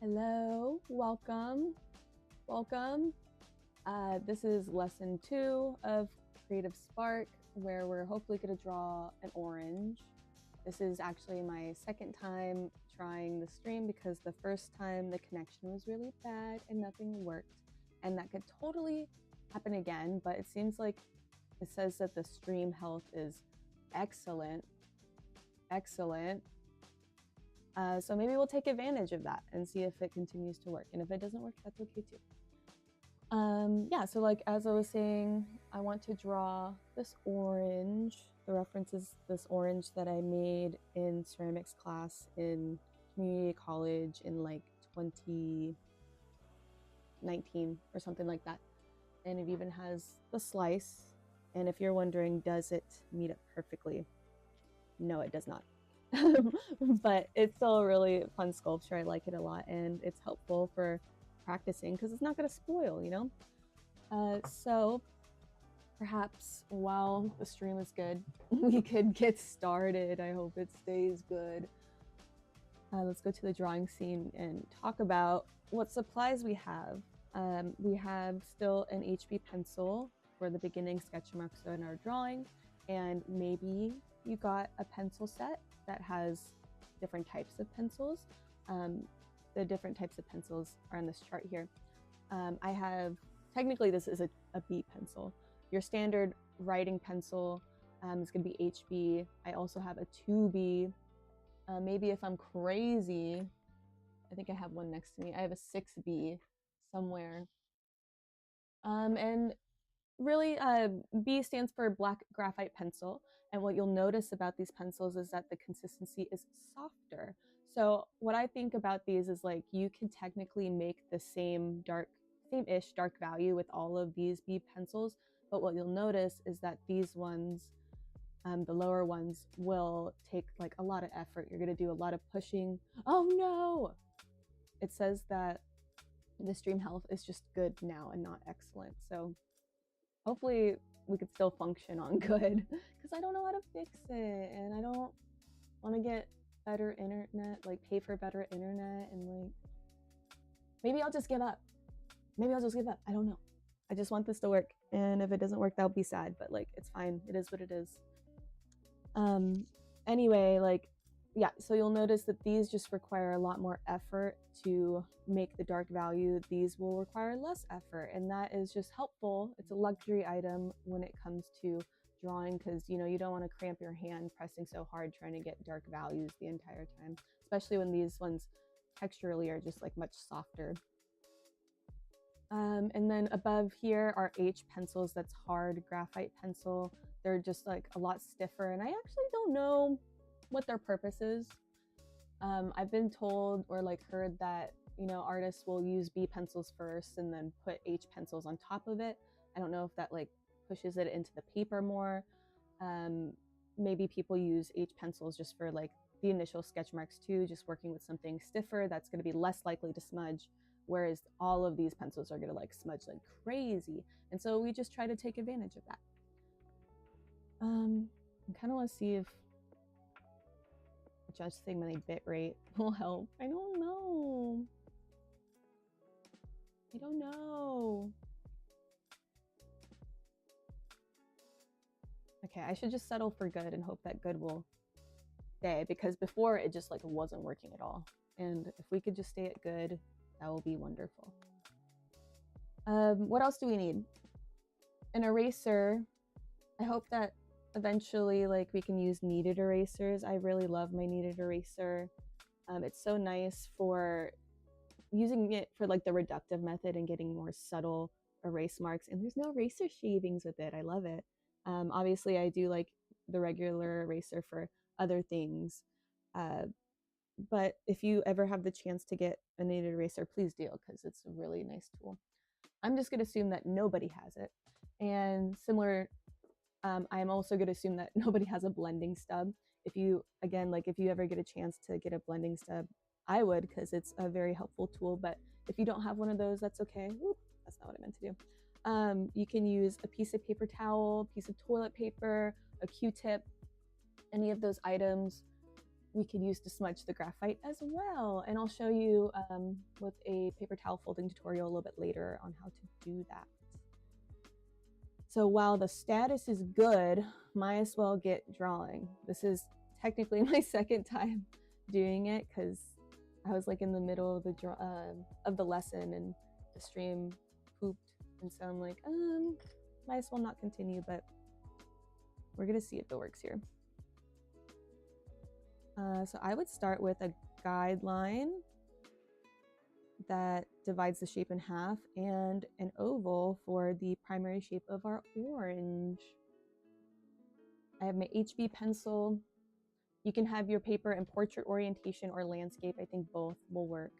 Hello, welcome. This is lesson 2 of Creative Spark, where we're hopefully going to draw an orange. This is actually my second time trying the stream because the first time the connection was really bad and nothing worked. And that could totally happen again, but it seems like it says that the stream health is excellent. So maybe we'll take advantage of that and see if it continues to work. And if it doesn't work, that's okay too. Yeah, so like as I was saying, I want to draw this orange. The reference is this orange that I made in ceramics class in community college in like 2019 or something like that. And it even has the slice. And if you're wondering, does it meet up perfectly? No, it does not. But it's still a really fun sculpture. I like it a lot, and it's helpful for practicing because it's not going to spoil, you know? So perhaps while the stream is good, we could get started. I hope it stays good. Let's go to the drawing scene and talk about what supplies we have. We have still an HB pencil for the beginning sketch marks in our drawing, and maybe you got a pencil set that has different types of pencils. The different types of pencils are on this chart here. I have, technically this is a B pencil. Your standard writing pencil is going to be HB. I also have a 2B. Maybe if I'm crazy, I think I have one next to me. I have a 6B somewhere. And really, B stands for black graphite pencil. And what you'll notice about these pencils is that the consistency is softer. So what I think about these is like you can technically make the same-ish dark value with all of these B pencils. But what you'll notice is that these ones, the lower ones, will take like a lot of effort. You're going to do a lot of pushing. Oh no! It says that the stream health is just good now and not excellent. So hopefully we could still function on good, because I don't know how to fix it, and I don't want to get better internet, like pay for better internet, and like maybe I'll just give up. I don't know. I just want this to work, and if it doesn't work, that'll be sad, but like it's fine. It is what it is. Anyway, like yeah, so you'll notice that these just require a lot more effort to make the dark value. These will require less effort, and that is just helpful. It's a luxury item when it comes to drawing, because you know you don't want to cramp your hand pressing so hard trying to get dark values the entire time, especially when these ones texturally are just like much softer. And then above here are H pencils. That's hard graphite pencil. They're just like a lot stiffer, and I actually don't know what their purpose is. I've been told or like heard that, you know, artists will use B pencils first and then put H pencils on top of it. I don't know if that like pushes it into the paper more. Maybe people use H pencils just for like the initial sketch marks too, just working with something stiffer that's going to be less likely to smudge, whereas all of these pencils are going to like smudge like crazy. And so we just try to take advantage of that. I kind of want to see if adjusting my bit rate will help. I don't know. Okay, I should just settle for good and hope that good will stay, because before it just like wasn't working at all. And if we could just stay at good, that will be wonderful. What else do we need? An eraser. I hope that eventually like we can use kneaded erasers. I really love my kneaded eraser. It's so nice for using it for like the reductive method and getting more subtle erase marks, and there's no eraser shavings with it. I love it. Obviously I do like the regular eraser for other things, but if you ever have the chance to get a kneaded eraser, please do, because it's a really nice tool. I'm just going to assume that nobody has it, and similar, I'm also going to assume that nobody has a blending stub. If you, again, like if you ever get a chance to get a blending stub, I would, because it's a very helpful tool. But if you don't have one of those, that's okay. Oop, that's not what I meant to do. You can use a piece of paper towel, piece of toilet paper, a Q-tip, any of those items. we could use to smudge the graphite as well. And I'll show you with a paper towel folding tutorial a little bit later on how to do that. So while the status is good, might as well get drawing. This is technically my second time doing it because I was like in the middle of the lesson and the stream pooped, and so I'm like, might as well not continue, but we're gonna see if it works here. So I would start with a guideline that divides the shape in half and an oval for the primary shape of our orange. I have my HB pencil. You can have your paper in portrait orientation or landscape. I think both will work.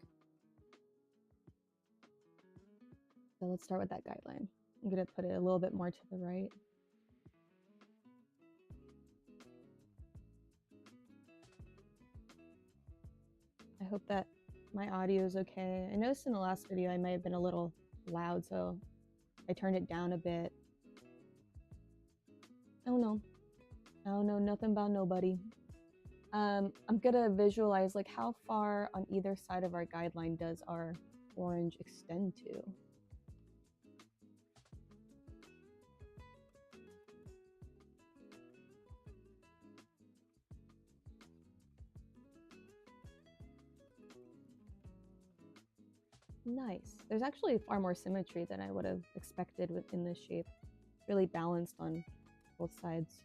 So let's start with that guideline. I'm gonna put it a little bit more to the right. I hope that my audio is okay. I noticed in the last video I might have been a little loud, so I turned it down a bit. Oh no. I don't know nothing about nobody. I'm gonna visualize like how far on either side of our guideline does our orange extend to. Nice. There's actually far more symmetry than I would have expected within this shape. Really balanced on both sides.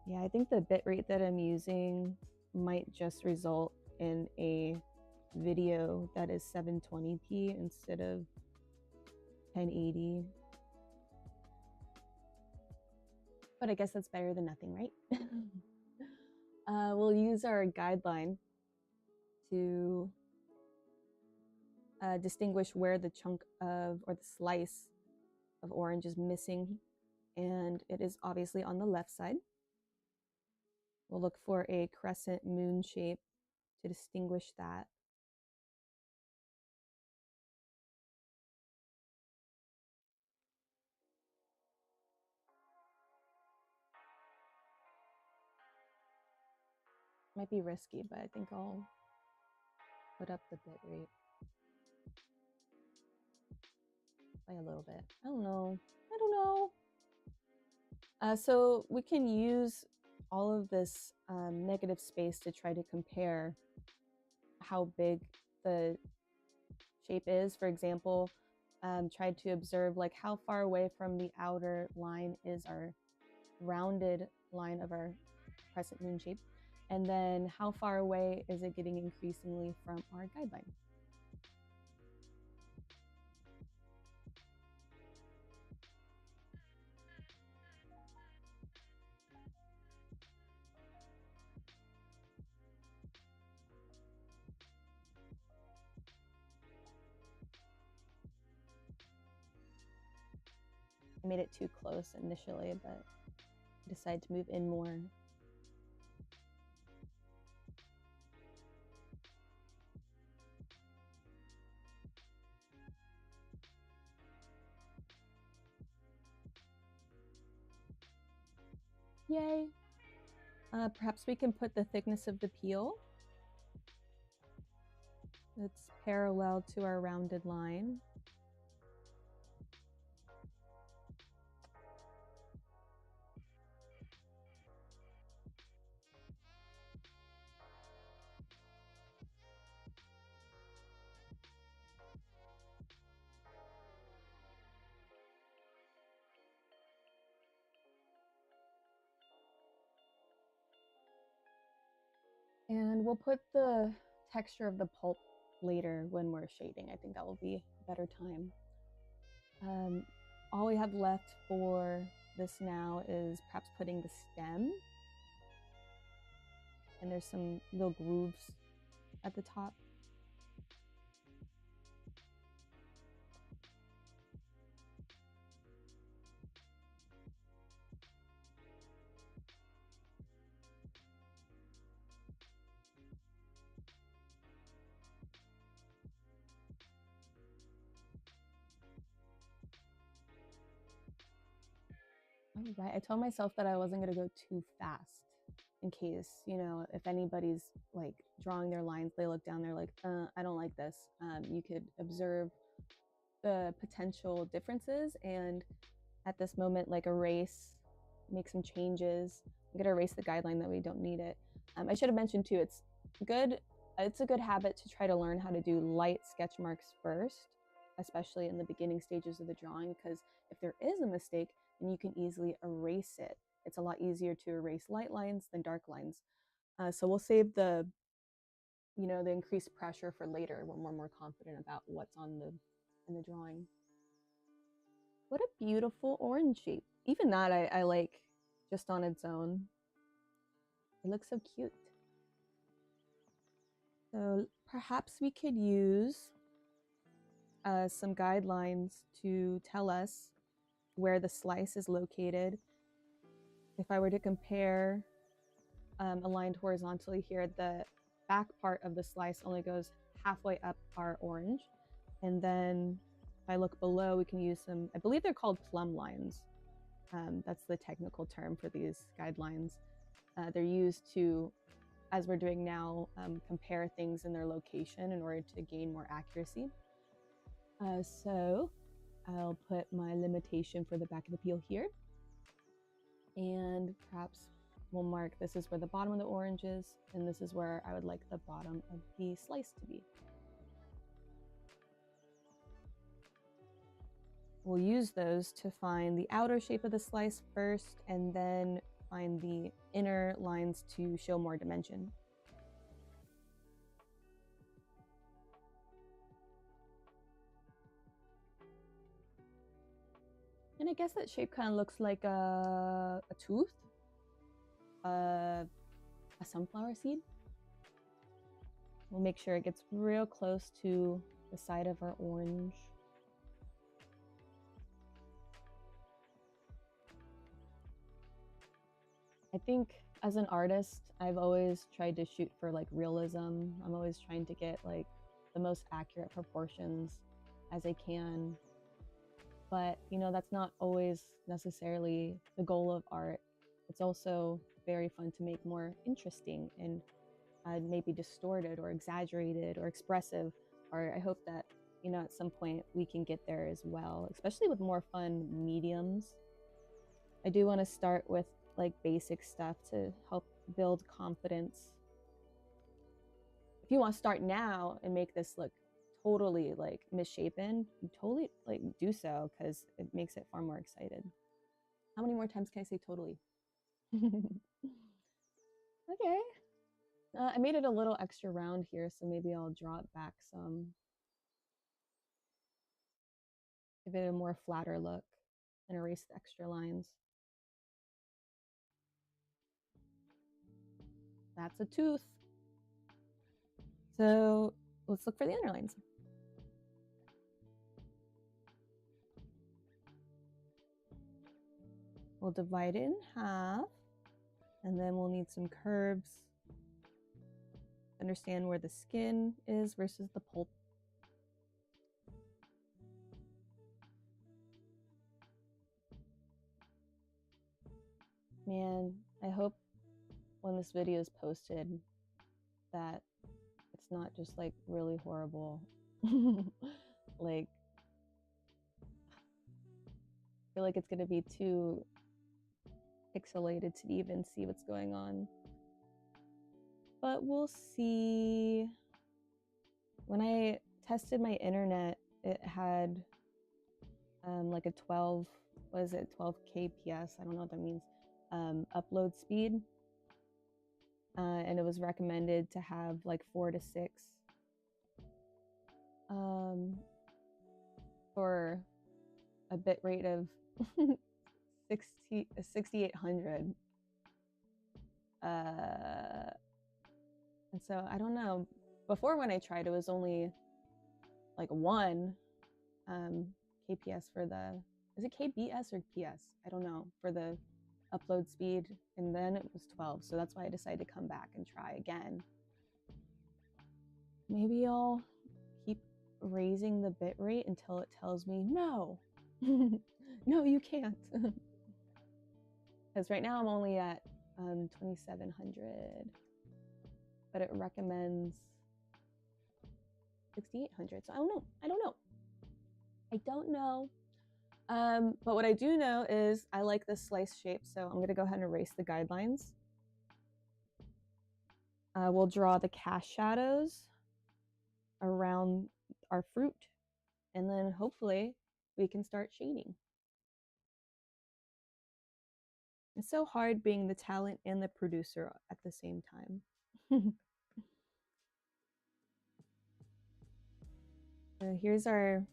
Yeah, I think the bitrate that I'm using might just result in a video that is 720p instead of 1080. But I guess that's better than nothing, right? We'll use our guideline to distinguish where the chunk of, or the slice of orange is missing, and it is obviously on the left side. We'll look for a crescent moon shape to distinguish that. Might be risky, but I think I'll put up the bit rate by a little bit. I don't know. So we can use all of this negative space to try to compare how big the shape is. For example, try to observe like how far away from the outer line is our rounded line of our crescent moon shape, and then how far away is it getting increasingly from our guideline. I made it too close initially, but I decided to move in more. Yay! Perhaps we can put the thickness of the peel. It's parallel to our rounded line. And we'll put the texture of the pulp later when we're shading. I think that will be a better time. All we have left for this now is perhaps putting the stem. And there's some little grooves at the top. All right, I told myself that I wasn't going to go too fast in case, you know, if anybody's like drawing their lines, they look down, they're like, I don't like this. You could observe the potential differences and at this moment, like erase, make some changes. I'm gonna erase the guideline that we don't need it. I should have mentioned too, it's a good habit to try to learn how to do light sketch marks first, especially in the beginning stages of the drawing, because if there is a mistake, then you can easily erase it. It's a lot easier to erase light lines than dark lines. So we'll save the, you know, the increased pressure for later when we're more confident about what's on the in the drawing. What a beautiful orange shape. Even that I like just on its own. It looks so cute. So perhaps we could use some guidelines to tell us where the slice is located. If I were to compare aligned horizontally here, the back part of the slice only goes halfway up our orange. And then if I look below, we can use some, I believe they're called plumb lines. That's the technical term for these guidelines. They're used to, as we're doing now, compare things in their location in order to gain more accuracy. So I'll put my limitation for the back of the peel here. And perhaps we'll mark this is where the bottom of the orange is, and this is where I would like the bottom of the slice to be. We'll use those to find the outer shape of the slice first, and then find the inner lines to show more dimension. And I guess that shape kind of looks like a tooth, a sunflower seed. We'll make sure it gets real close to the side of our orange. I think as an artist, I've always tried to shoot for like realism. I'm always trying to get like the most accurate proportions as I can. But, you know, that's not always necessarily the goal of art. It's also very fun to make more interesting and maybe distorted or exaggerated or expressive. Or I hope that, you know, at some point we can get there as well, especially with more fun mediums. I do want to start with like basic stuff to help build confidence. If you want to start now and make this look totally like misshapen, you totally like do so, because it makes it far more excited. How many more times can I say totally? Okay. I made it a little extra round here, so maybe I'll draw it back some. Give it a more flatter look and erase the extra lines. That's a tooth. So let's look for the underlines. We'll divide it in half, and then we'll need some curves. Understand where the skin is versus the pulp. Man, I hope when this video is posted that it's not just like really horrible. Like, I feel like it's gonna be too pixelated to even see what's going on. But we'll see. When I tested my internet, it had like a 12, what is it, 12 kps, I don't know what that means, upload speed. And it was recommended to have like 4 to 6 for a bit rate of 6,800. And so I don't know. Before, when I tried, it was only like 1 kps for the, is it kbs or ps? I don't know, for the upload speed, and then it was 12. So that's why I decided to come back and try again. Maybe I'll keep raising the bit rate until it tells me no. No, you can't. because right now I'm only at 2700, but it recommends 6800. So I don't know. But what I do know is I like this slice shape, so I'm going to go ahead and erase the guidelines. We'll draw the cast shadows around our fruit, and then hopefully we can start shading. It's so hard being the talent and the producer at the same time. Here's our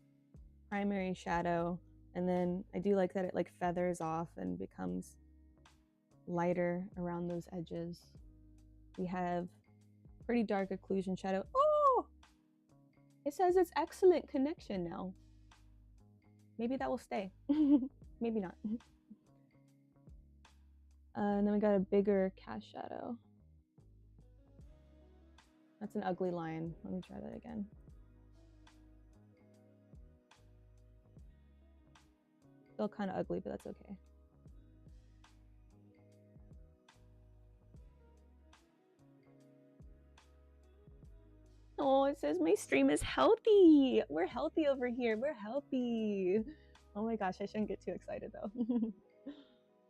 primary shadow, and then I do like that it like feathers off and becomes lighter around those edges. We have pretty dark occlusion shadow. Oh, it says it's excellent connection now. Maybe that will stay. Maybe not. And then we got a bigger cast shadow. That's an ugly line. Let me try that again. Still kind of ugly, but that's okay. Oh, it says my stream is healthy. We're healthy over here. We're healthy. Oh my gosh, I shouldn't get too excited though.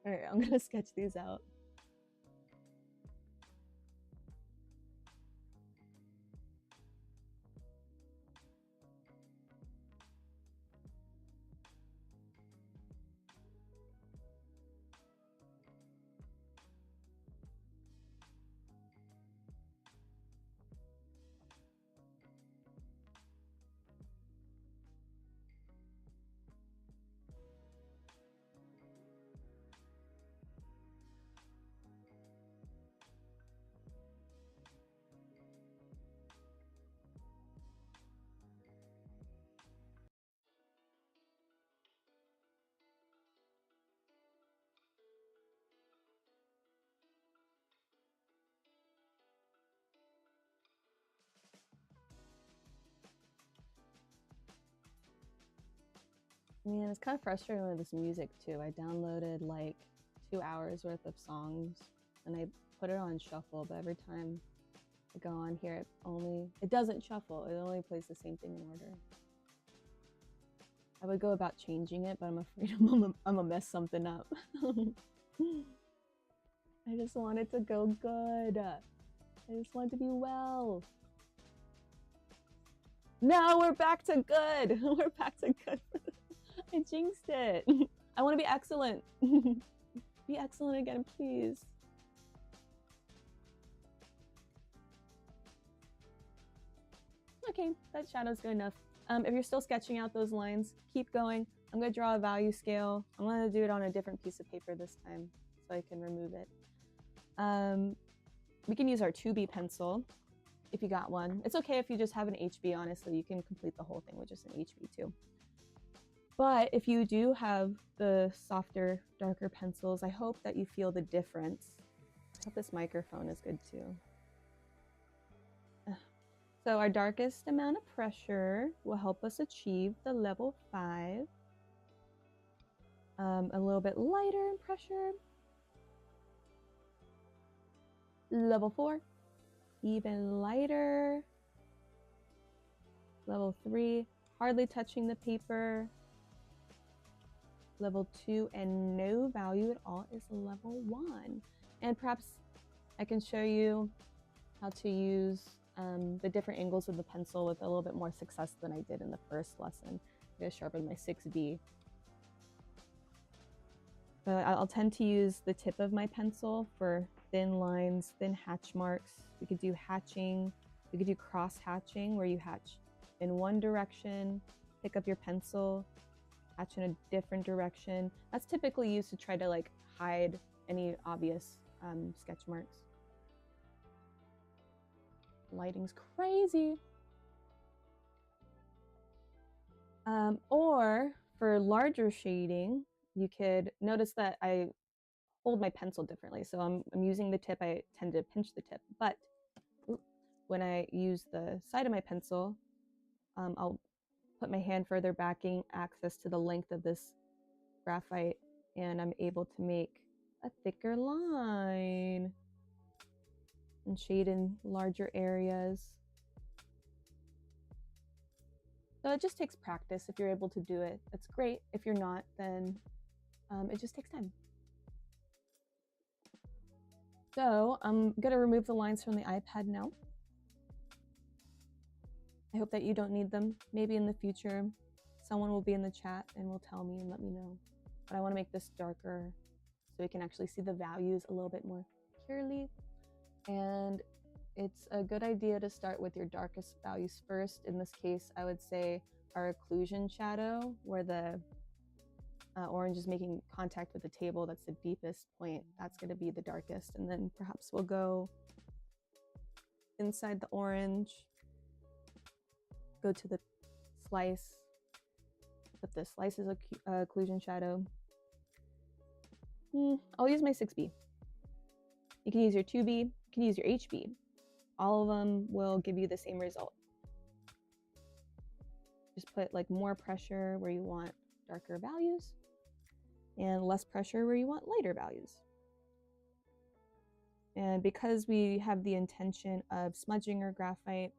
All right, I'm gonna sketch these out. Man, it's kind of frustrating with this music too. I downloaded like 2 hours worth of songs and I put it on shuffle, but every time I go on here, it doesn't shuffle. It only plays the same thing in order. I would go about changing it, but I'm afraid I'm gonna mess something up. I just want it to go good. I just want it to be well. No, we're back to good. We're back to good. I jinxed it. I want to be excellent. Be excellent again, please. Okay, that shadow's good enough. If you're still sketching out those lines, keep going. I'm going to draw a value scale. I'm going to do it on a different piece of paper this time so I can remove it. We can use our 2B pencil if you got one. It's okay if you just have an HB, honestly. You can complete the whole thing with just an HB too. But if you do have the softer, darker pencils, I hope that you feel the difference. I hope this microphone is good too. So our darkest amount of pressure will help us achieve the level 5. A little bit lighter in pressure. Level 4, even lighter. Level 3, hardly touching the paper. Level 2 and no value at all is level 1. And perhaps I can show you how to use the different angles of the pencil with a little bit more success than I did in the first lesson. I'm going to sharpen my 6B. But I'll tend to use the tip of my pencil for thin lines, thin hatch marks. We could do hatching. We could do cross hatching where you hatch in one direction, pick up your pencil, hatch in a different direction. That's typically used to try to like hide any obvious sketch marks. Lighting's crazy. Or for larger shading, you could notice that I hold my pencil differently. So I'm using the tip, I tend to pinch the tip, but when I use the side of my pencil, I'll put my hand further back, gain access to the length of this graphite, and I'm able to make a thicker line and shade in larger areas. So it just takes practice. If you're able to do it, it's great. If you're not, then it just takes time. So I'm gonna remove the lines from the iPad now. I hope that you don't need them. Maybe in the future, someone will be in the chat and will tell me and let me know. But I wanna make this darker so we can actually see the values a little bit more clearly. And it's a good idea to start with your darkest values first. In this case, I would say our occlusion shadow, where the orange is making contact with the table, that's the deepest point, that's going to be the darkest. And then perhaps we'll go inside the orange, go to the slice, put the slice as occlusion shadow. I'll use my 6B. You can use your 2B, you can use your HB. All of them will give you the same result. Just put like more pressure where you want darker values and less pressure where you want lighter values. And because we have the intention of smudging our graphite,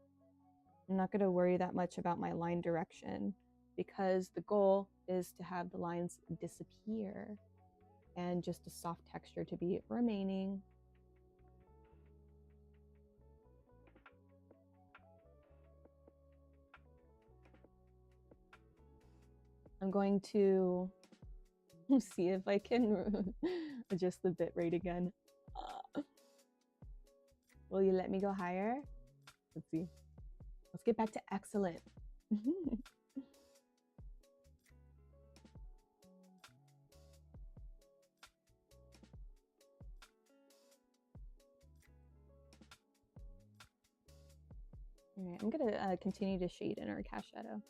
I'm not going to worry that much about my line direction, because the goal is to have the lines disappear and just a soft texture to be remaining. I'm going to see if I can adjust the bit rate again. Will you let me go higher? Let's see. Let's get back to excellent. All right, I'm gonna continue to shade in our cast shadow.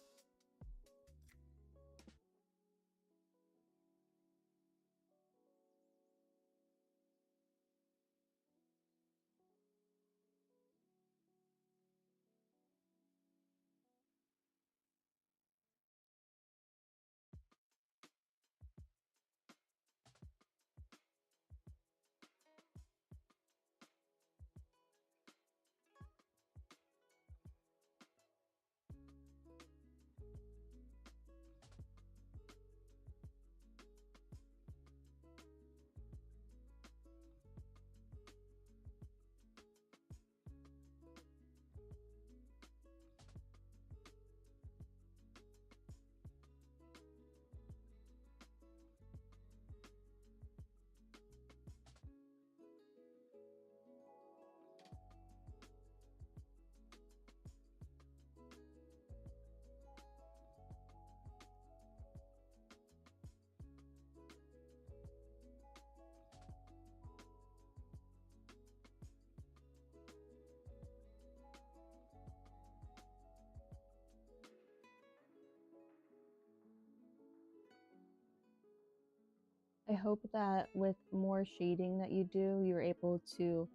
I hope that with more shading that you do, you're able to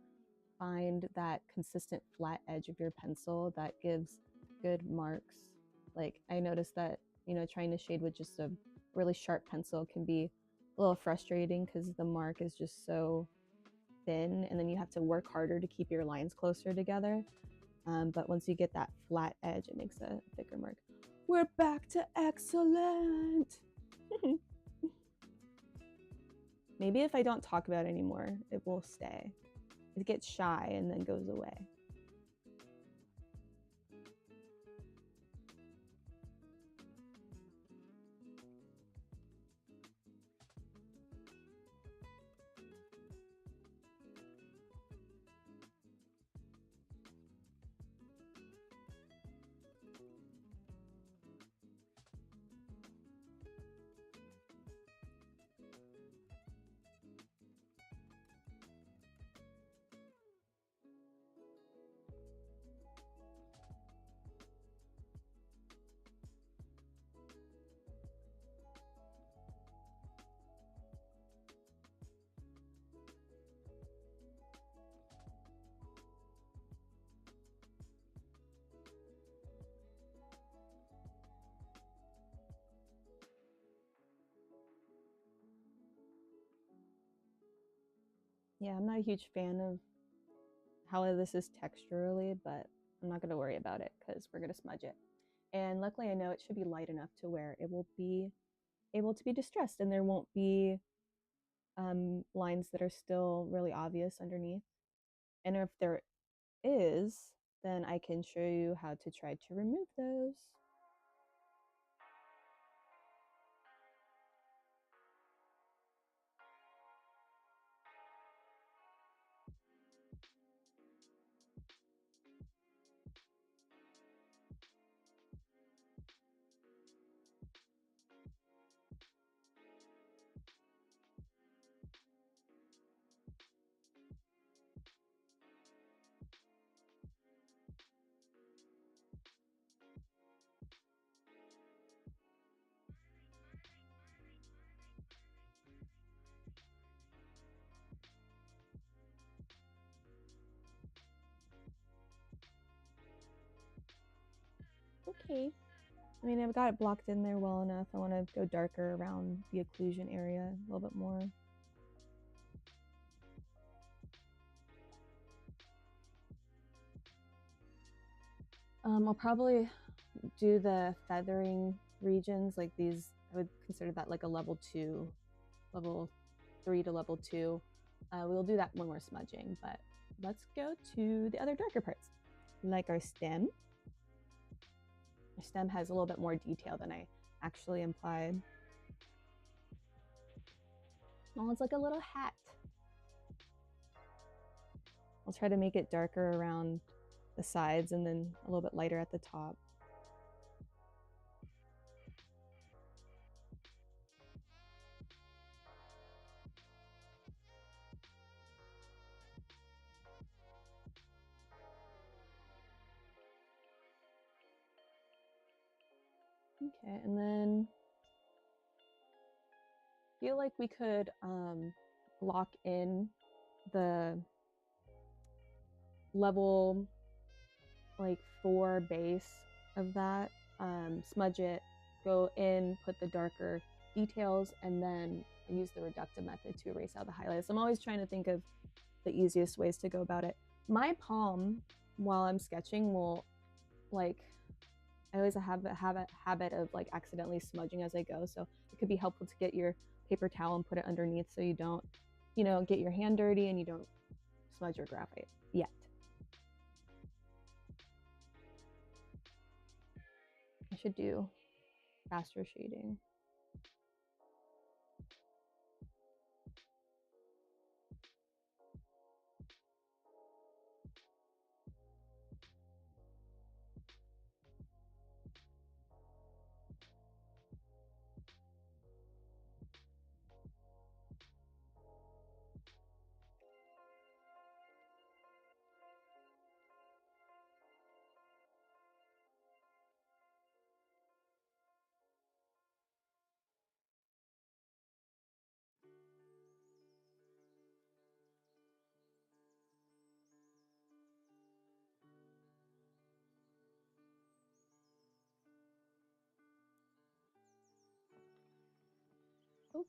find that consistent flat edge of your pencil that gives good marks. Like I noticed that, you know, trying to shade with just a really sharp pencil can be a little frustrating because the mark is just so thin, and then you have to work harder to keep your lines closer together. But once you get that flat edge, it makes a thicker mark. We're back to excellent. Maybe if I don't talk about it anymore, it will stay. It gets shy and then goes away. Yeah, I'm not a huge fan of how this is texturally, but I'm not going to worry about it because we're going to smudge it. And luckily I know it should be light enough to where it will be able to be distressed and there won't be lines that are still really obvious underneath. And if there is, then I can show you how to try to remove those. Okay. I mean, I've got it blocked in there well enough. I want to go darker around the occlusion area a little bit more. I'll probably do the feathering regions like these. I would consider that like a level 2, level 3 to level 2. We'll do that when we're smudging, but let's go to the other darker parts, like our stem. Our stem has a little bit more detail than I actually implied. Oh, it's like a little hat. I'll try to make it darker around the sides and then a little bit lighter at the top. Okay, and then I feel like we could lock in the level like 4 base of that, smudge it, go in, put the darker details, and then use the reductive method to erase out the highlights. I'm always trying to think of the easiest ways to go about it. My palm, while I'm sketching, will like, I always have a habit of like accidentally smudging as I go. So it could be helpful to get your paper towel and put it underneath so you don't, get your hand dirty and you don't smudge your graphite yet. I should do faster shading.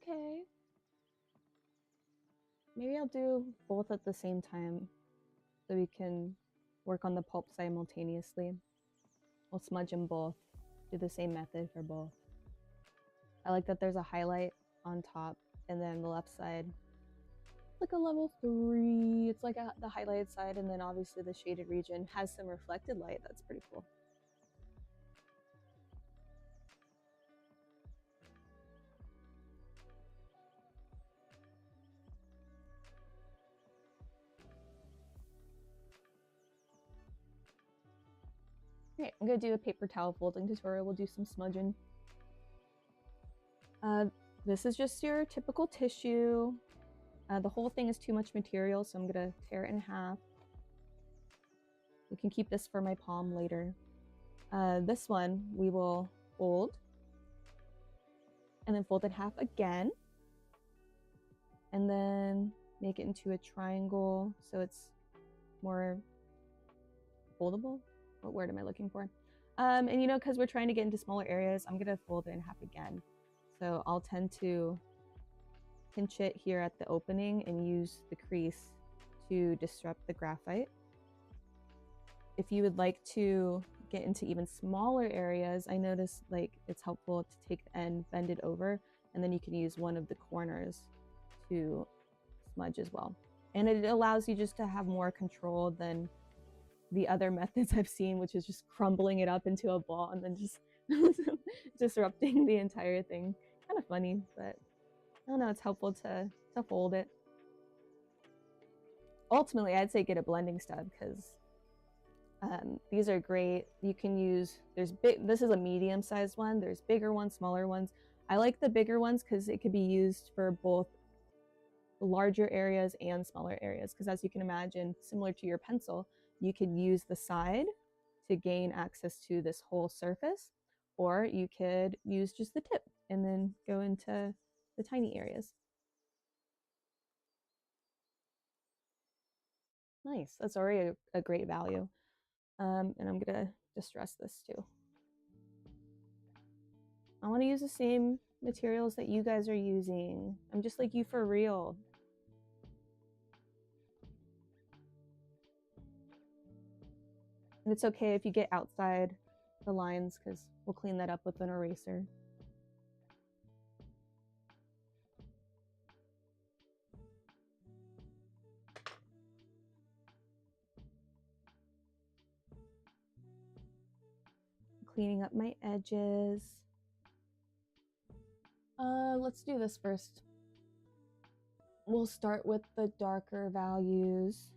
Okay. Maybe I'll do both at the same time so we can work on the pulp simultaneously. We'll smudge them both, do the same method for both. I like that there's a highlight on top and then the left side, like a level 3. It's like the highlighted side, and then obviously the shaded region has some reflected light. That's pretty cool. Okay, I'm gonna do a paper towel folding tutorial. We'll do some smudging. This is just your typical tissue. The whole thing is too much material, so I'm gonna tear it in half. We can keep this for my palm later. This one we will fold and then fold it half again, and then make it into a triangle so it's more foldable. What word am I looking for? And because we're trying to get into smaller areas, I'm gonna fold it in half again. So I'll tend to pinch it here at the opening and use the crease to disrupt the graphite. If you would like to get into even smaller areas, I noticed like it's helpful to take the end, bend it over, and then you can use one of the corners to smudge as well. And it allows you just to have more control than the other methods I've seen, which is just crumbling it up into a ball and then just disrupting the entire thing. Kind of funny, but I don't know, it's helpful to fold it. Ultimately, I'd say get a blending stud because these are great. You can use, this is a medium-sized one. There's bigger ones, smaller ones. I like the bigger ones because it could be used for both larger areas and smaller areas. Because as you can imagine, similar to your pencil, you could use the side to gain access to this whole surface, or you could use just the tip and then go into the tiny areas. Nice, that's already a great value. And I'm gonna distress this too. I want to use the same materials that you guys are using. I'm just like you for real. And it's okay if you get outside the lines because we'll clean that up with an eraser. Cleaning up my edges. Let's do this first. We'll start with the darker values.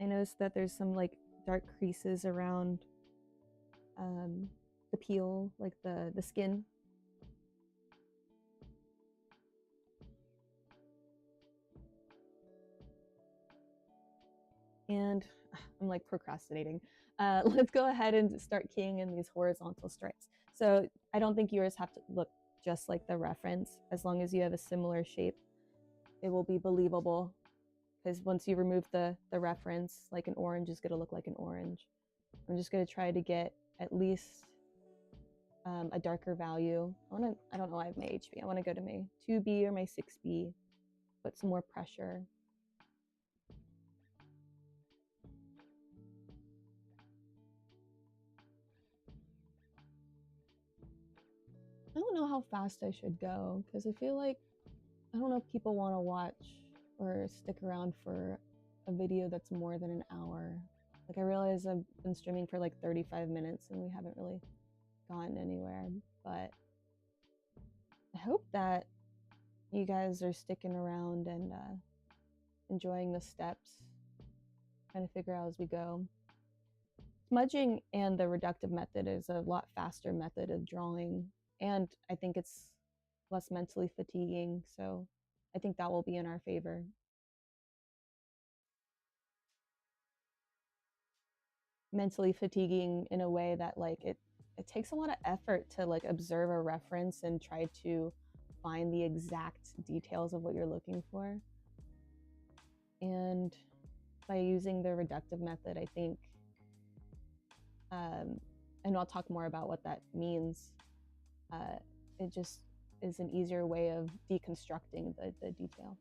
I noticed that there's some like dark creases around the peel, like the skin. And I'm like procrastinating. Let's go ahead and start keying in these horizontal stripes. So I don't think yours have to look just like the reference. As long as you have a similar shape, it will be believable. Because once you remove the reference, like an orange is gonna look like an orange. I'm just gonna try to get at least a darker value. I don't know, I have my HB. I wanna go to my 2B or my 6B, put some more pressure. I don't know how fast I should go because I feel like I don't know if people want to watch or stick around for a video that's more than an hour. Like I realize I've been streaming for like 35 minutes and we haven't really gotten anywhere, but I hope that you guys are sticking around and enjoying the steps, trying to figure out as we go. Smudging and the reductive method is a lot faster method of drawing, and I think it's less mentally fatiguing, so I think that will be in our favor. Mentally fatiguing in a way that like it takes a lot of effort to like observe a reference and try to find the exact details of what you're looking for. And by using the reductive method, I think and I'll talk more about what that means, it just is an easier way of deconstructing the detail.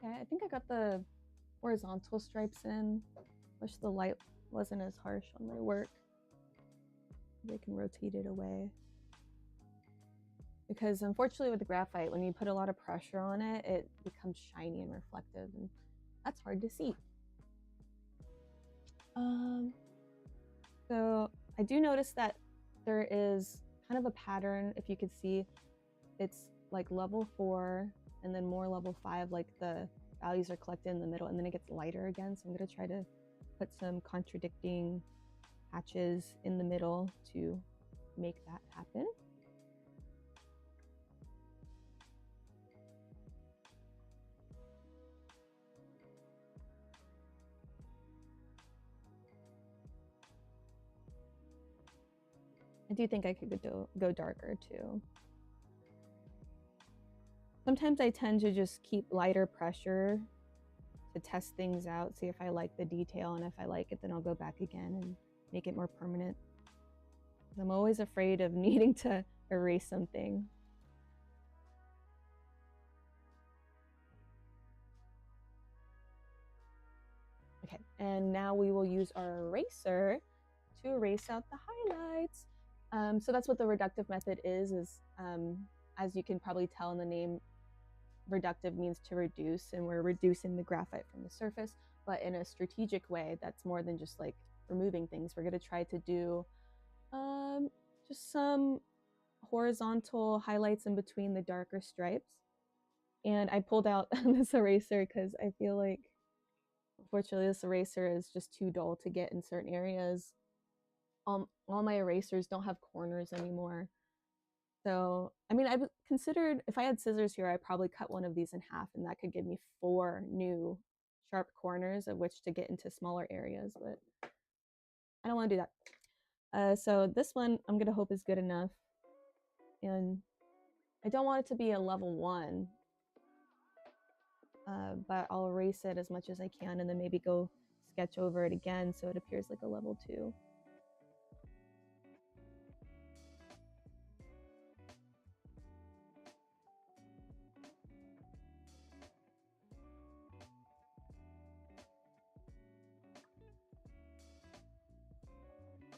Okay, I think I got the horizontal stripes in. Wish the light wasn't as harsh on my work. Maybe I can rotate it away. Because unfortunately with the graphite, when you put a lot of pressure on it, it becomes shiny and reflective, and that's hard to see. So I do notice that there is kind of a pattern. If you could see, it's like level 4 and then more level 5, like the values are collected in the middle, and then it gets lighter again. So I'm going to try to put some contradicting hatches in the middle to make that happen. I do think I could go darker too. Sometimes I tend to just keep lighter pressure to test things out, see if I like the detail, and if I like it, then I'll go back again and make it more permanent. I'm always afraid of needing to erase something. Okay, and now we will use our eraser to erase out the highlights. So that's what the reductive method is as you can probably tell in the name, reductive means to reduce, and we're reducing the graphite from the surface, but in a strategic way that's more than just like removing things. We're going to try to do just some horizontal highlights in between the darker stripes. And I pulled out this eraser because I feel like, unfortunately, this eraser is just too dull to get in certain areas. All my erasers don't have corners anymore. So, I mean, I've considered, if I had scissors here, I'd probably cut one of these in half, and that could give me 4 new sharp corners of which to get into smaller areas, but I don't want to do that. So this one I'm going to hope is good enough. And I don't want it to be a level 1, but I'll erase it as much as I can and then maybe go sketch over it again so it appears like a level 2.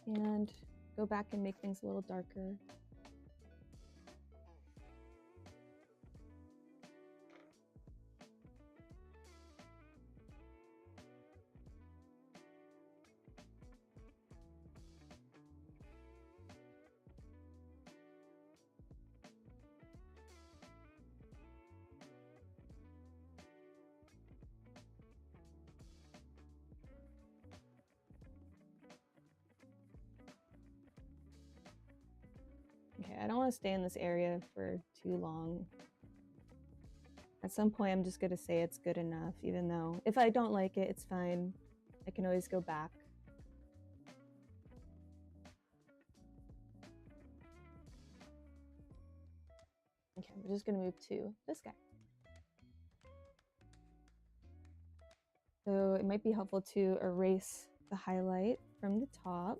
And go back and make things a little darker. Okay, I don't want to stay in this area for too long. At some point, I'm just going to say it's good enough, even though if I don't like it, it's fine. I can always go back. Okay, we're just going to move to this guy. So it might be helpful to erase the highlight from the top.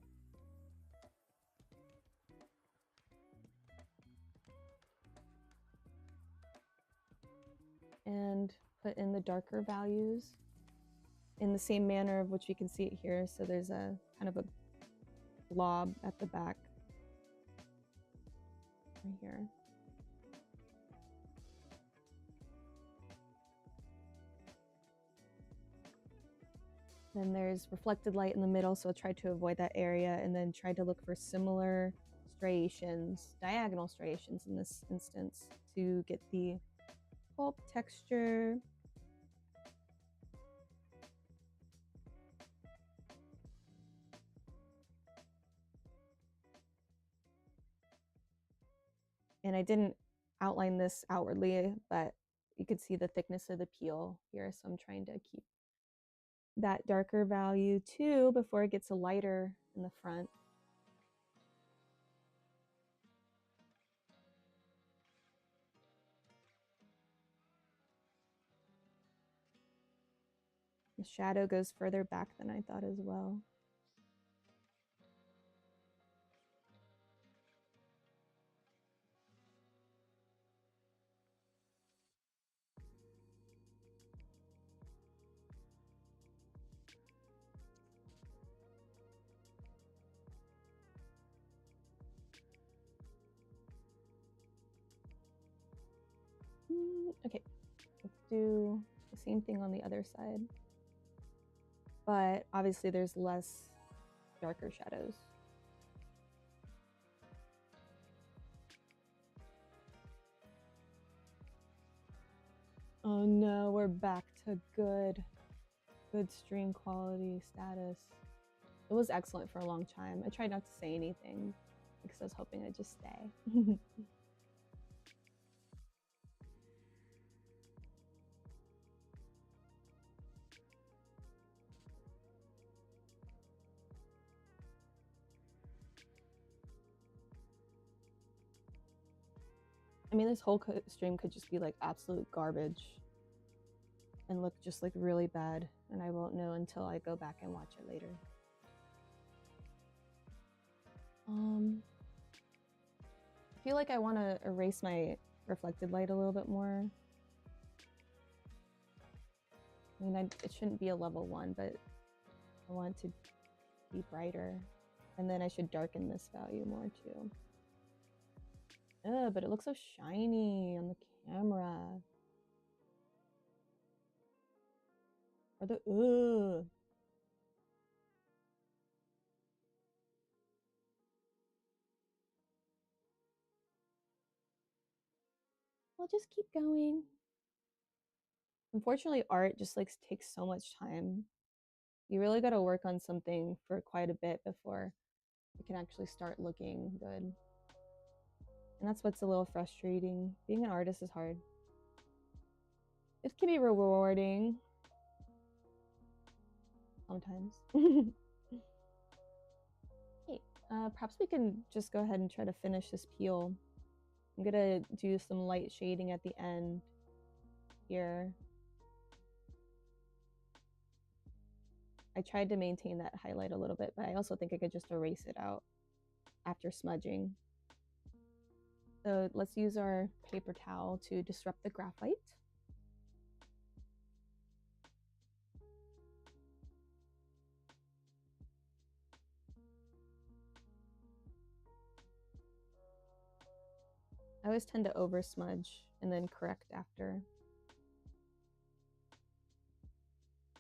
And put in the darker values in the same manner of which you can see it here. So there's a kind of a blob at the back right here. Then there's reflected light in the middle, so I'll try to avoid that area and then try to look for similar striations, diagonal striations in this instance, to get the pulp texture. And I didn't outline this outwardly, but you could see the thickness of the peel here, so I'm trying to keep that darker value too before it gets a lighter in the front. The shadow goes further back than I thought as well. Okay, let's do the same thing on the other side. But obviously there's less darker shadows. Oh no, we're back to good stream quality status. It was excellent for a long time. I tried not to say anything because I was hoping I'd just stay. I mean, this whole stream could just be like absolute garbage and look just like really bad, and I won't know until I go back and watch it later. I feel like I want to erase my reflected light a little bit more. I mean, it shouldn't be a level 1, but I want it to be brighter. And then I should darken this value more too. But it looks so shiny on the camera. Or the We'll just keep going. Unfortunately, art just like takes so much time. You really got to work on something for quite a bit before it can actually start looking good. And that's what's a little frustrating. Being an artist is hard. It can be rewarding sometimes. Hey, perhaps we can just go ahead and try to finish this peel. I'm gonna do some light shading at the end here. I tried to maintain that highlight a little bit, but I also think I could just erase it out after smudging. So let's use our paper towel to disrupt the graphite. I always tend to over smudge and then correct after.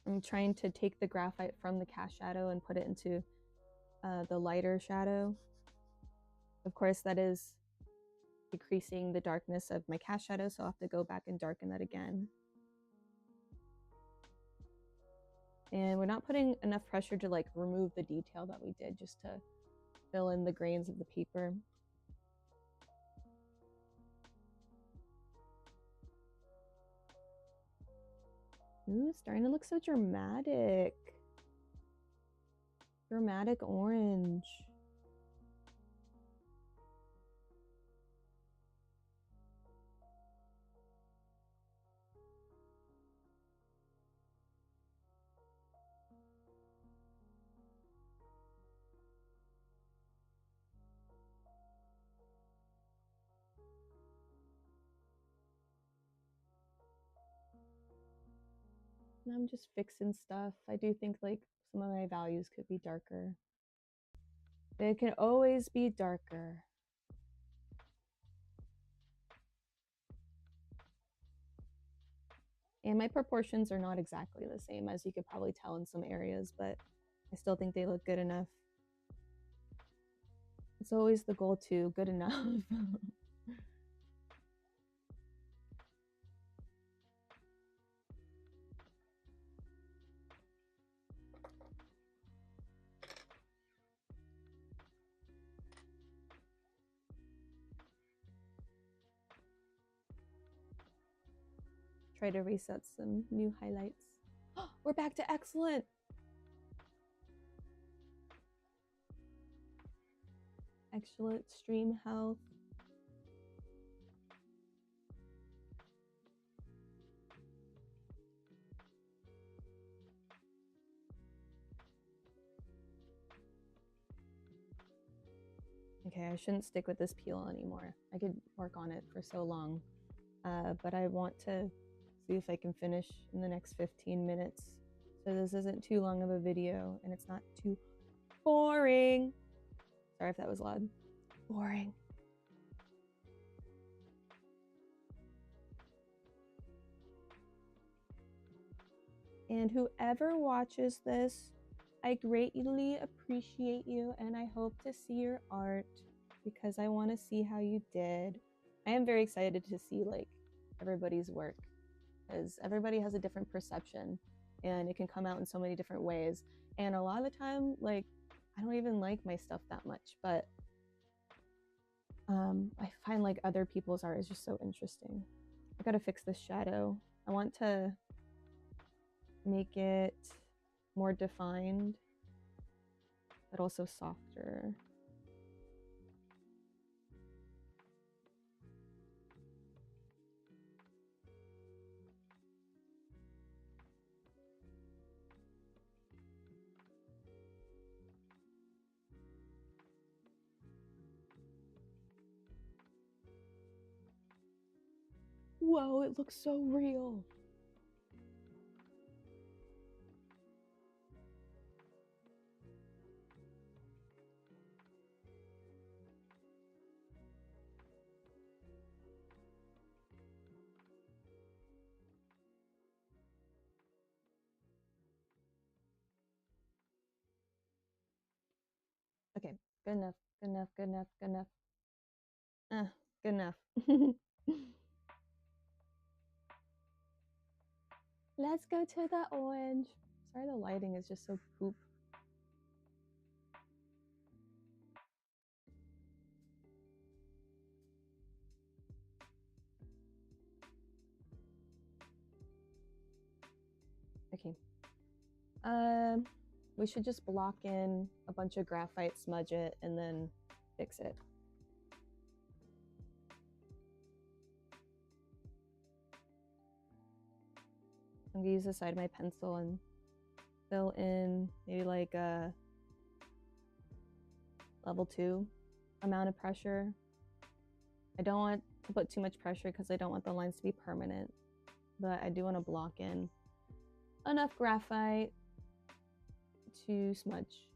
I'm trying to take the graphite from the cast shadow and put it into the lighter shadow. Of course, that is decreasing the darkness of my cast shadow, so I'll have to go back and darken that again. And we're not putting enough pressure to like remove the detail that we did, just to fill in the grains of the paper. Ooh, it's starting to look so dramatic. Dramatic orange. And I'm just fixing stuff. I do think like some of my values could be darker. They can always be darker. And my proportions are not exactly the same, as you could probably tell in some areas, but I still think they look good enough. It's always the goal to good enough. Try to reset some new highlights. We're back to excellent. Excellent stream health. Okay, I shouldn't stick with this peel anymore. I could work on it for so long, but I want to see if I can finish in the next 15 minutes. So this isn't too long of a video and it's not too boring. Sorry if that was loud. Boring. And whoever watches this, I greatly appreciate you and I hope to see your art because I want to see how you did. I am very excited to see like everybody's work. because everybody has a different perception and it can come out in so many different ways. And a lot of the time, like, I don't even like my stuff that much, but I find like other people's art is just so interesting. I gotta fix this shadow. I want to make it more defined, but also softer. Whoa, it looks so real. Okay, good enough, good enough, good enough, good enough. Good enough. Let's go to the orange. Sorry, the lighting is just so poop. Okay. We should just block in a bunch of graphite, smudge it, and then fix it. I'm gonna use the side of my pencil and fill in maybe like a level 2 amount of pressure. I don't want to put too much pressure because I don't want the lines to be permanent, but I do want to block in enough graphite to smudge.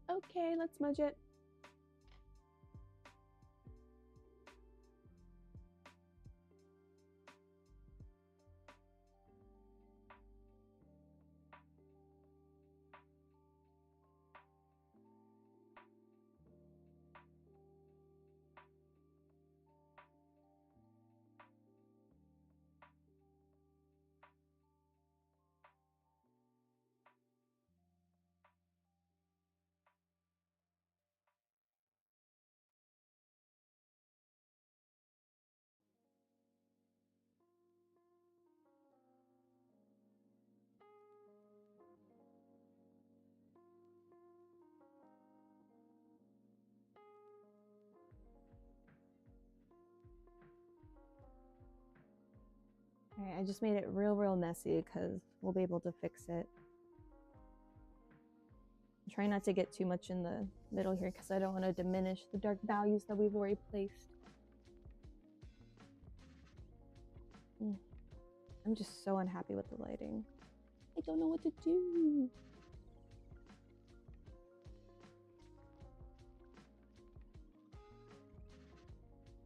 Okay, let's smudge it. All right, I just made it real messy because we'll be able to fix it. I'm trying not to get too much in the middle here because I don't want to diminish the dark values that we've already placed. I'm just so unhappy with the lighting. I don't know what to do.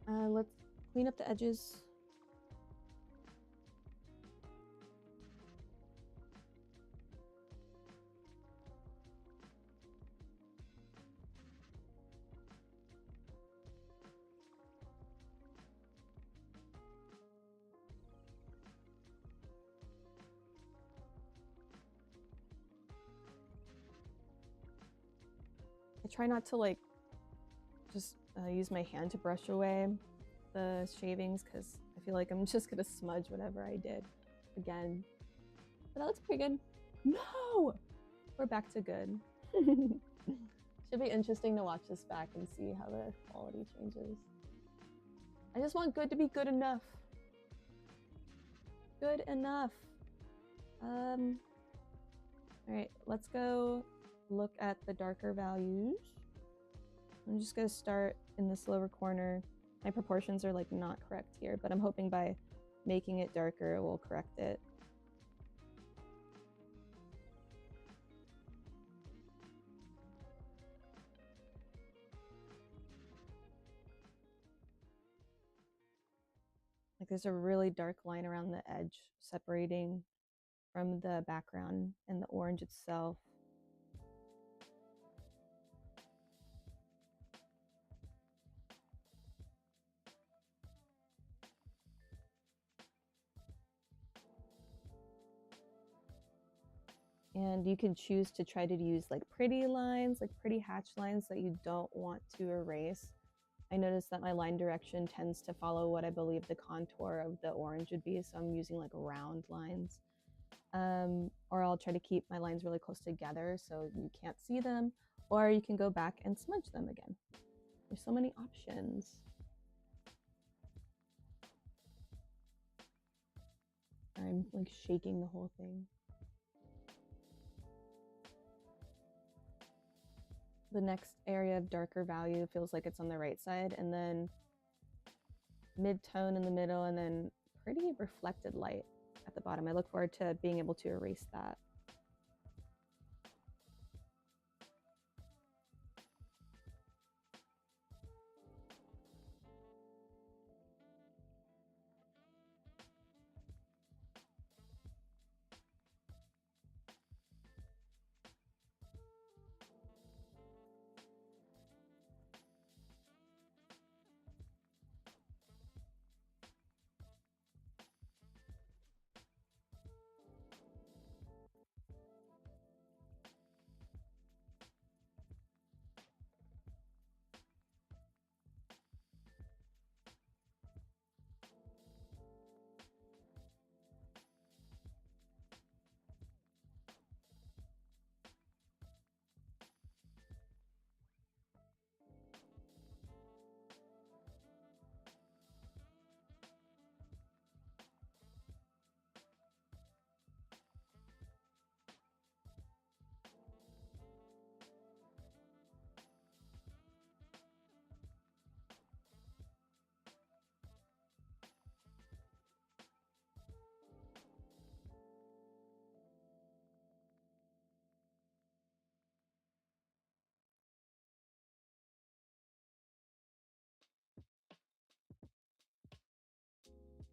Let's clean up the edges. I try not to like just use my hand to brush away the shavings because I feel like I'm just gonna smudge whatever I did. again. But that looks pretty good. No! We're back to good. Should be interesting to watch this back and see how the quality changes. I just want good to be good enough. Good enough. Alright, let's go look at the darker values. I'm just gonna start in this lower corner. My proportions are like not correct here, but I'm hoping by making it darker it will correct it. Like there's a really dark line around the edge separating from the background and the orange itself. And you can choose to try to use like pretty lines, like pretty hatch lines that you don't want to erase. I noticed that my line direction tends to follow what I believe the contour of the orange would be, so I'm using like round lines. Or I'll try to keep my lines really close together so you can't see them, or you can go back and smudge them again. There's so many options. I'm like shaking the whole thing. The next area of darker value feels like it's on the right side, and then mid-tone in the middle, and then pretty reflected light at the bottom. I look forward to being able to erase that.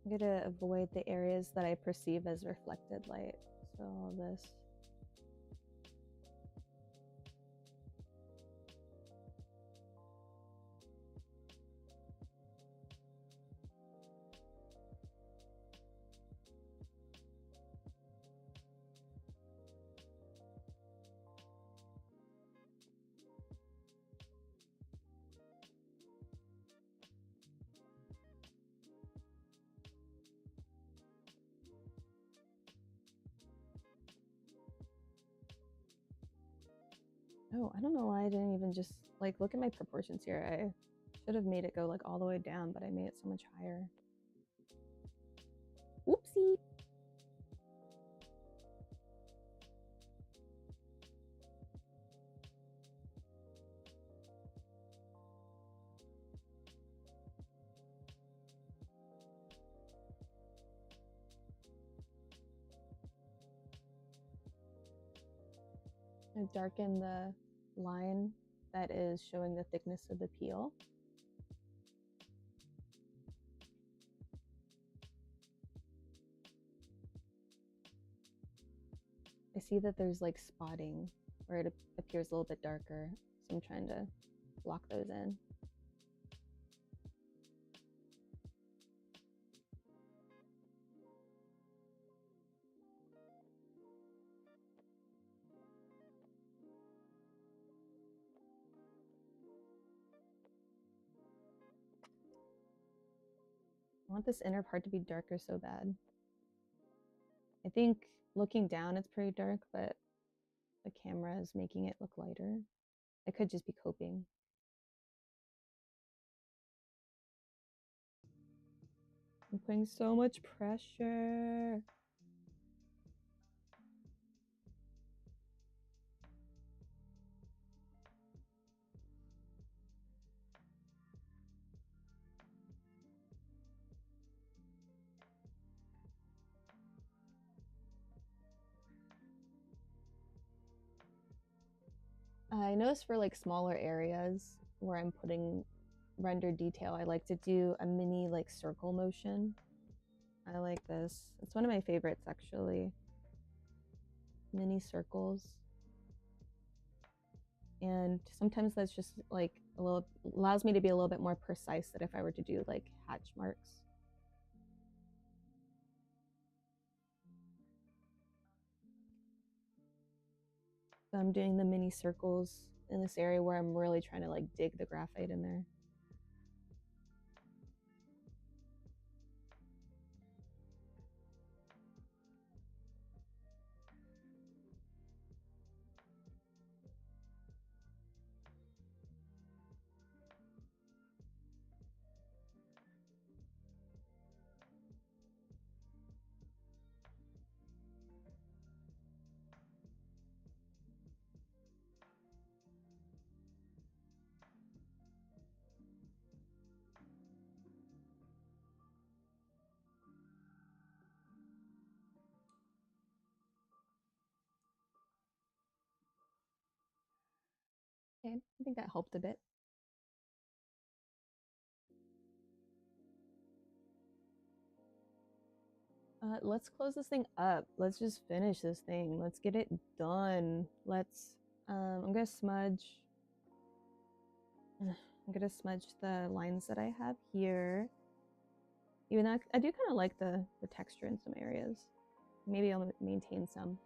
I'm gonna avoid the areas that I perceive as reflected light. So all this. Oh, I don't know why I didn't even just like look at my proportions here. I should have made it go like all the way down, but I made it so much higher. Whoopsie. I darken the line that is showing the thickness of the peel. I see that there's like spotting where it appears a little bit darker, so I'm trying to block those in. I want this inner part to be darker so bad. I think looking down it's pretty dark, but the camera is making it look lighter. It could just be coping. I'm putting so much pressure. I noticed for like smaller areas where I'm putting render detail, I like to do a mini like circle motion. I like this. It's one of my favorites actually. Mini circles. And sometimes that's just like a little allows me to be a little bit more precise than if I were to do like hatch marks. So I'm doing the mini circles in this area where I'm really trying to like dig the graphite in there. Okay, I think that helped a bit. Let's close this thing up. Let's just finish this thing. Let's get it done. I'm gonna smudge. I'm gonna smudge the lines that I have here. Even though I do kind of like the texture in some areas. Maybe I'll maintain some.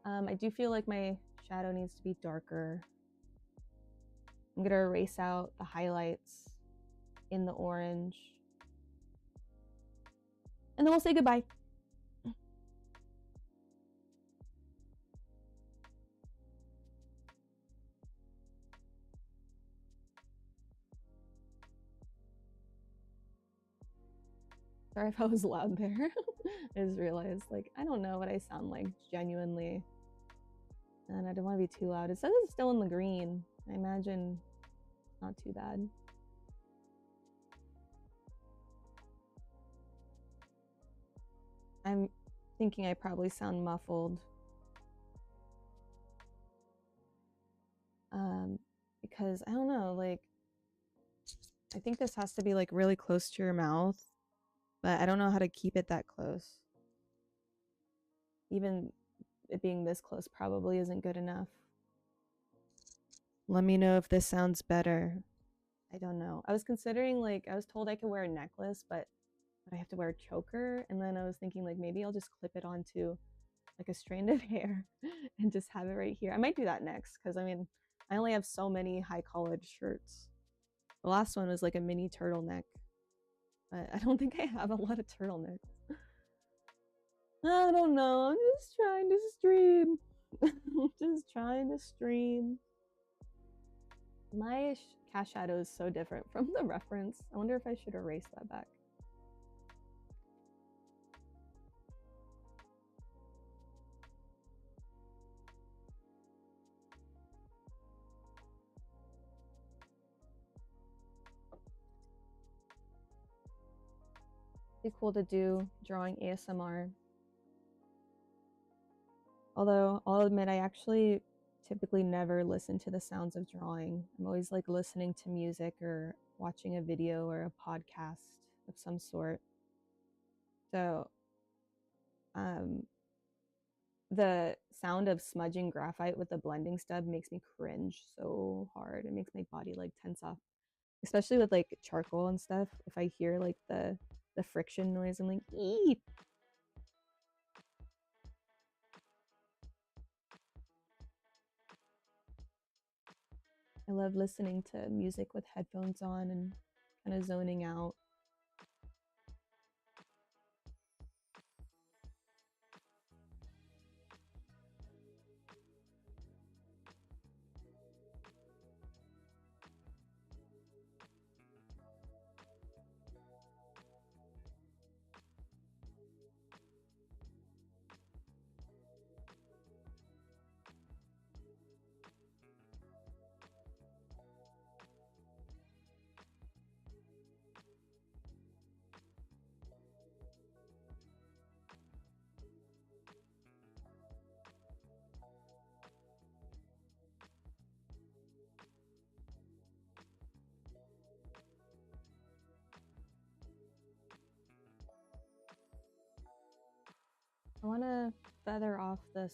I do feel like my shadow needs to be darker. I'm gonna erase out the highlights in the orange. And then we'll say goodbye. Sorry if I was loud there. I just realized, like, I don't know what I sound like genuinely. And I don't want to be too loud. It says it's still in the green. I imagine not too bad. I'm thinking I probably sound muffled. Because I don't know, like, I think this has to be like really close to your mouth, but I don't know how to keep it that close. Even it being this close probably isn't good enough. Let me know if this sounds better. I don't know. I was considering, like, I was told I could wear a necklace, but I have to wear a choker. And then I was thinking, like, maybe I'll just clip it onto like a strand of hair and just have it right here. I might do that next because I mean, I only have so many high collared shirts. The last one was like a mini turtleneck, but I don't think I have a lot of turtlenecks. I don't know. I'm just trying to stream. Just trying to stream. My cast shadow is so different from the reference. I wonder if I should erase that back. Be cool to do drawing ASMR. Although I'll admit I actually typically never listen to the sounds of drawing. I'm always like listening to music or watching a video or a podcast of some sort. So the sound of smudging graphite with the blending stub makes me cringe so hard. It makes my body like tense up, especially with like charcoal and stuff. If I hear like the friction noise, I'm like, eep. I love listening to music with headphones on and kind of zoning out. I want to feather off this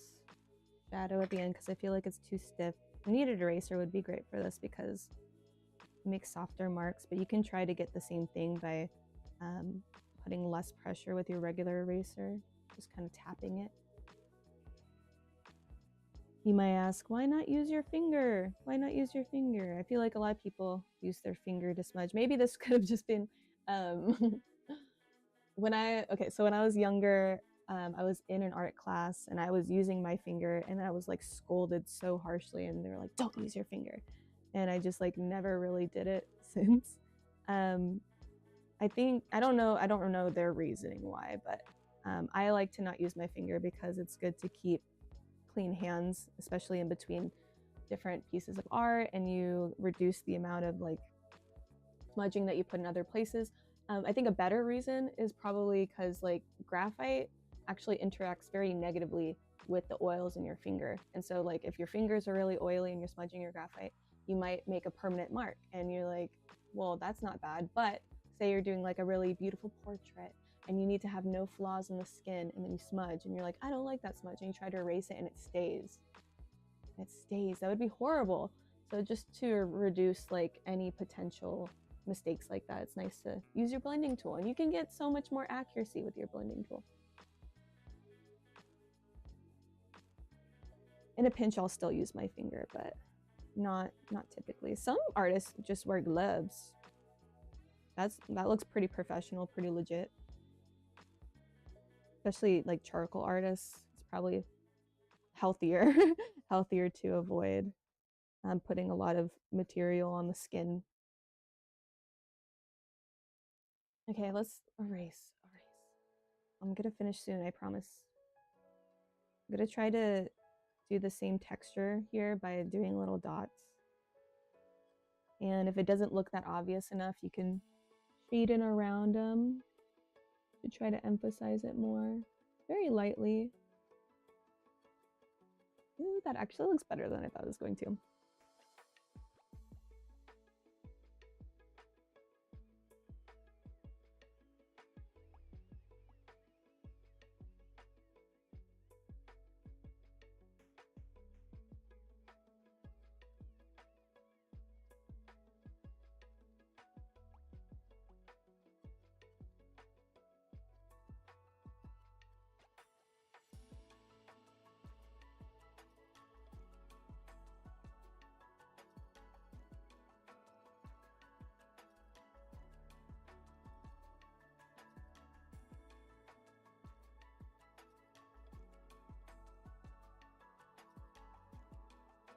shadow at the end because I feel like it's too stiff. A kneaded eraser would be great for this because it makes softer marks, but you can try to get the same thing by putting less pressure with your regular eraser, just kind of tapping it. You might ask, why not use your finger? Why not use your finger? I feel like a lot of people use their finger to smudge. Maybe this could have just been when I was younger, I was in an art class and I was using my finger and I was like scolded so harshly and they were like, don't use your finger. And I just like never really did it since. I don't know their reasoning why, but I like to not use my finger because it's good to keep clean hands, especially in between different pieces of art, and you reduce the amount of like smudging that you put in other places. I think a better reason is probably because like graphite actually interacts very negatively with the oils in your finger. And so like if your fingers are really oily and you're smudging your graphite, you might make a permanent mark and you're like, well, that's not bad. But say you're doing like a really beautiful portrait and you need to have no flaws in the skin and then you smudge and you're like, I don't like that smudge, and you try to erase it and it stays. That would be horrible. So just to reduce like any potential mistakes like that, it's nice to use your blending tool, and you can get so much more accuracy with your blending tool. In a pinch, I'll still use my finger, but not typically. Some artists just wear gloves. That looks pretty professional, pretty legit. Especially like charcoal artists, it's probably healthier healthier to avoid putting a lot of material on the skin. Okay, let's erase. I'm gonna finish soon, I promise. I'm gonna try to do the same texture here by doing little dots. And if it doesn't look that obvious enough, you can shade in around them to try to emphasize it more, very lightly. Ooh, that actually looks better than I thought it was going to.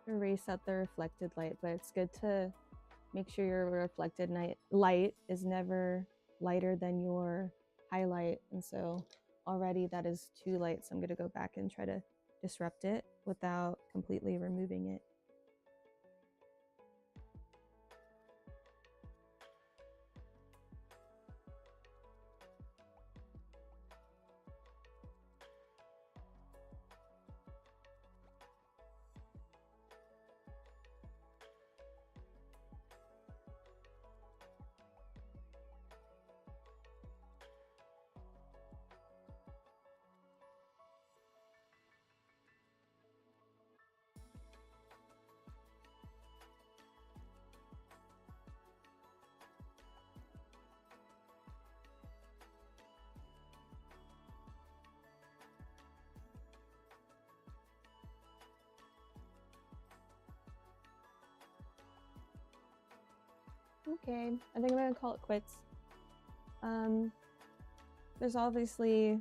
Erase out the reflected light, but it's good to make sure your reflected light is never lighter than your highlight. And so already that is too light. So I'm going to go back and try to disrupt it without completely removing it. Okay, I think I'm gonna call it quits. There's obviously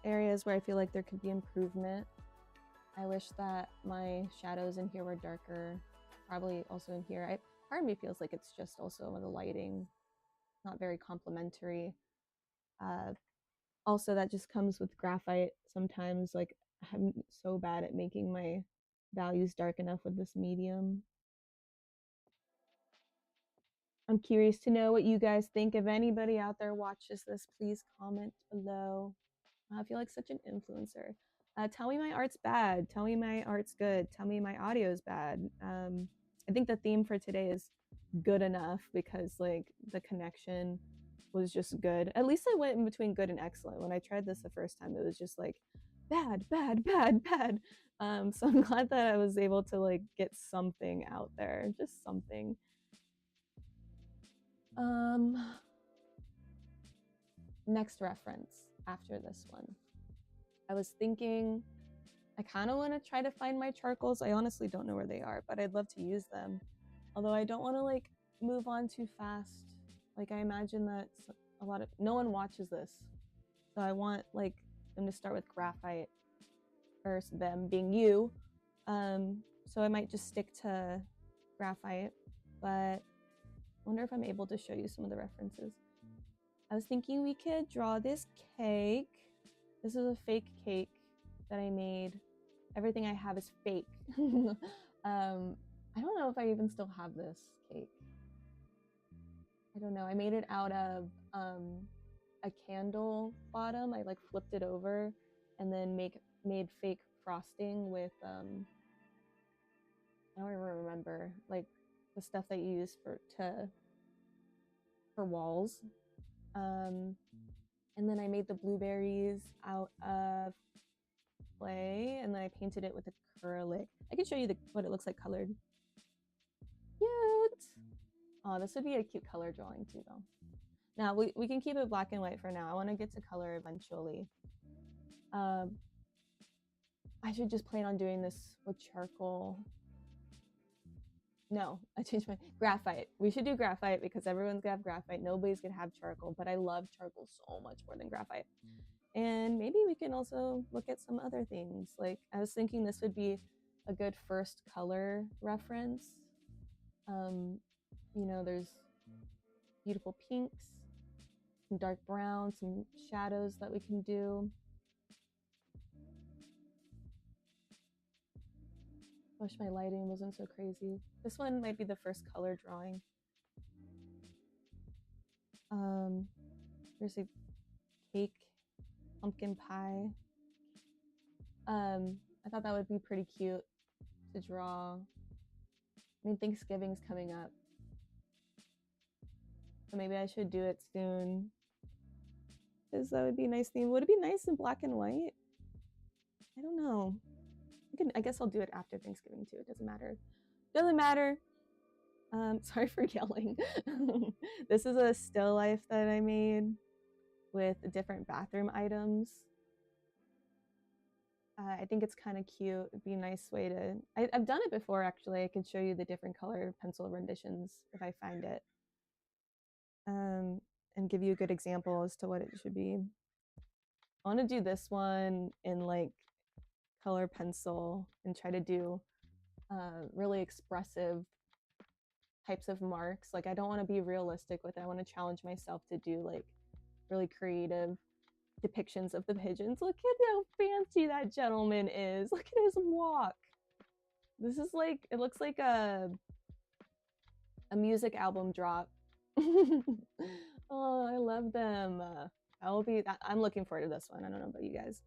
areas where I feel like there could be improvement. I wish that my shadows in here were darker, probably also in here. Part of me feels like it's just also the lighting, not very complementary. Also, that just comes with graphite. Sometimes, like, I'm so bad at making my values dark enough with this medium. I'm curious to know what you guys think. If anybody out there watches this, please comment below. I feel like such an influencer. Tell me my art's bad. Tell me my art's good. Tell me my audio's bad. I think the theme for today is good enough because like the connection was just good. At least I went in between good and excellent. When I tried this the first time, it was just like bad, bad, bad, bad. So I'm glad that I was able to like get something out there, just something. Next reference after this one. I was thinking I kind of want to try to find my charcoals. I honestly don't know where they are, but I'd love to use them. Although I don't want to like move on too fast. Like I imagine that a lot of no one watches this. So I want like them to start with graphite, or them being you. So I might just stick to graphite, but I wonder if I'm able to show you some of the references. I was thinking we could draw this cake. This is a fake cake that I made. Everything I have is fake. I don't know if I even still have this cake. I don't know. I made it out of a candle bottom. I like flipped it over and then made fake frosting with I don't even remember, like the stuff that you use for walls. And then I made the blueberries out of clay, and then I painted it with acrylic. I can show you what it looks like colored. Cute. Oh, this would be a cute color drawing too, though. Now we can keep it black and white for now. I want to get to color eventually. I should just plan on doing this with charcoal. No, I changed my graphite. We should do graphite because everyone's gonna have graphite. Nobody's gonna have charcoal, but I love charcoal so much more than graphite. And maybe we can also look at some other things. Like I was thinking this would be a good first color reference. You know, there's beautiful pinks, some dark browns, some shadows that we can do. Wish my lighting wasn't so crazy. This one might be the first color drawing. There's a cake, pumpkin pie. I thought that would be pretty cute to draw. I mean, Thanksgiving's coming up, so maybe I should do it soon, because that would be a nice theme. Would it be nice in black and white? I don't know. I guess I'll do it after Thanksgiving too. It doesn't matter. Doesn't matter. Sorry for yelling. This is a still life that I made with different bathroom items. I think it's kind of cute. It'd be a nice way to. I've done it before actually. I could show you the different color pencil renditions if I find it, and give you a good example as to what it should be. I want to do this one in like color pencil and try to do really expressive types of marks. Like I don't want to be realistic with it. I want to challenge myself to do like really creative depictions of the pigeons. Look at how fancy that gentleman is. Look at his walk. This is like, it looks like a music album drop. Oh, I love them. I'm looking forward to this one. I don't know about you guys.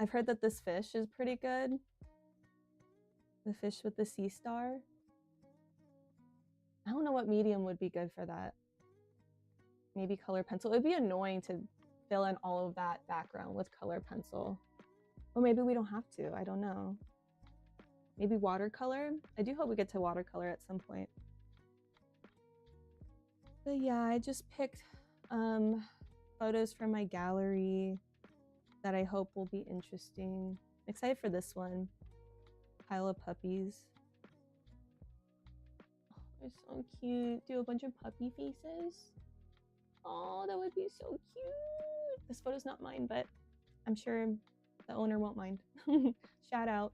I've heard that this fish is pretty good. The fish with the sea star. I don't know what medium would be good for that. Maybe color pencil. It'd be annoying to fill in all of that background with color pencil. Or maybe we don't have to. I don't know. Maybe watercolor. I do hope we get to watercolor at some point. But yeah, I just picked photos from my gallery that I hope will be interesting. I'm excited for this one. Pile of puppies. Oh, they're so cute. Do a bunch of puppy faces. Oh, that would be so cute. This photo's not mine, but I'm sure the owner won't mind. Shout out.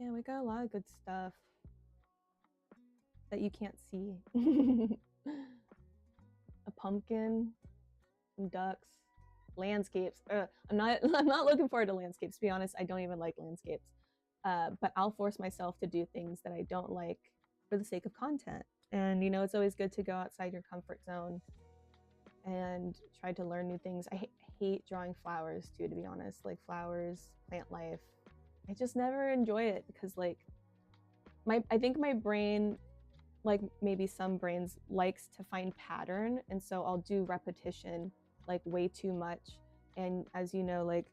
Yeah, we got a lot of good stuff that you can't see. A pumpkin, some ducks, landscapes. I'm not looking forward to landscapes. To be honest, I don't even like landscapes. But I'll force myself to do things that I don't like for the sake of content. And you know, it's always good to go outside your comfort zone and try to learn new things. I hate drawing flowers too, to be honest. Like flowers, plant life. I just never enjoy it because like I think my brain, like maybe some brains, likes to find pattern, and so I'll do repetition like way too much. And as you know, like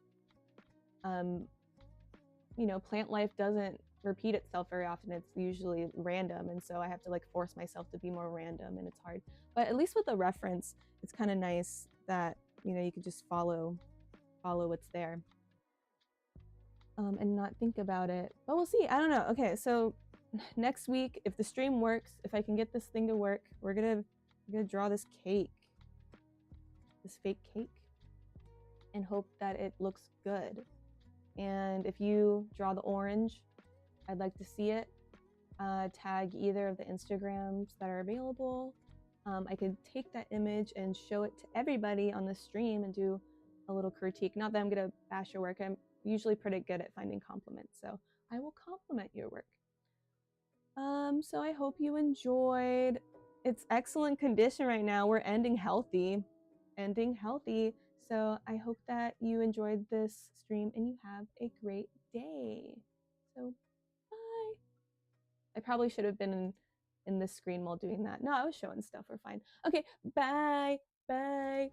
plant life doesn't repeat itself very often. It's usually random, and so I have to like force myself to be more random, and it's hard. But at least with a reference, it's kind of nice that you can just follow what's there, and not think about it. But we'll see. I don't know. Okay, so next week, if the stream works, if I can get this thing to work, we're gonna draw this cake, this fake cake, and hope that it looks good. And if you draw the orange, I'd like to see it. Tag either of the Instagrams that are available. I could take that image and show it to everybody on the stream and do a little critique. Not that I'm gonna bash your work. I'm usually pretty good at finding compliments, so I will compliment your work. So I hope you enjoyed. It's excellent condition right now. We're ending healthy. So I hope that you enjoyed this stream and you have a great day. So bye. I probably should have been in this screen while doing that. No, I was showing stuff. We're fine. Okay, bye. Bye.